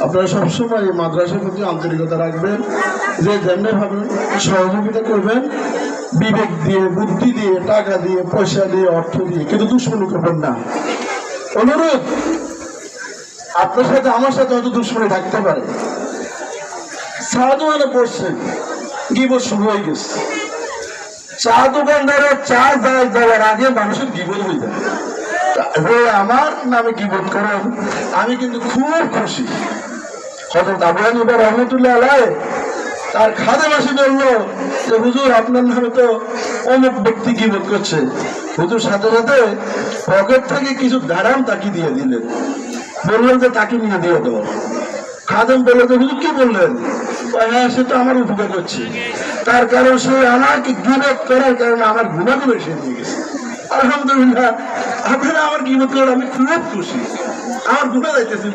আপনারা সবসময় এই মাদ্রাসার প্রতি আন্তরিকতা রাখবেন, যে যেমনি ভাবেন সহযোগিতা করবেন, বিবেক দিয়ে, বুদ্ধি দিয়ে, টাকা দিয়ে, পয়সা দিয়ে, অর্থ দিয়ে, কিন্তু দুশ্মনী করবেন না। অনুরোধ, আপনার সাথে আমার সাথে হয়তো দুশ্মনী থাকতে পারে। চা দোকানে পড়ছেন, গিবত শুরু হয়ে গেছে। চা দোকানদারের চা দেওয়ার আগে মানুষের গিবত হয়ে যায়। আমার নামে গিবত করেন, আমি কিন্তু খুব খুশি। হযরত আবু হানিফা রাহমাতুল্লাহ আলাইহি তার খাদেম এসে বলল যে হুজুর, আপনার নামে তো অমুক ব্যক্তি গিবত করছে। হুজুর সাথে সাথে পকেট থেকে কিছু দারাম তাকে দিয়ে দিলেন, বললেন যে তাকে নিয়ে দিয়ে দাও। খাদেম বলল যে হুজুর কি বললেন? হ্যাঁ, সে তো আমার উপকার করছে, তার কারণ সে আমাকে গিবত করার কারণে আমার গুনাহগুলো এসে দিয়ে গেছে। আলহামদুলিল্লাহ, আপনারা আমার গিবত করেন, আমি খুব খুশি। আমার গুনাহ যাইতেছি।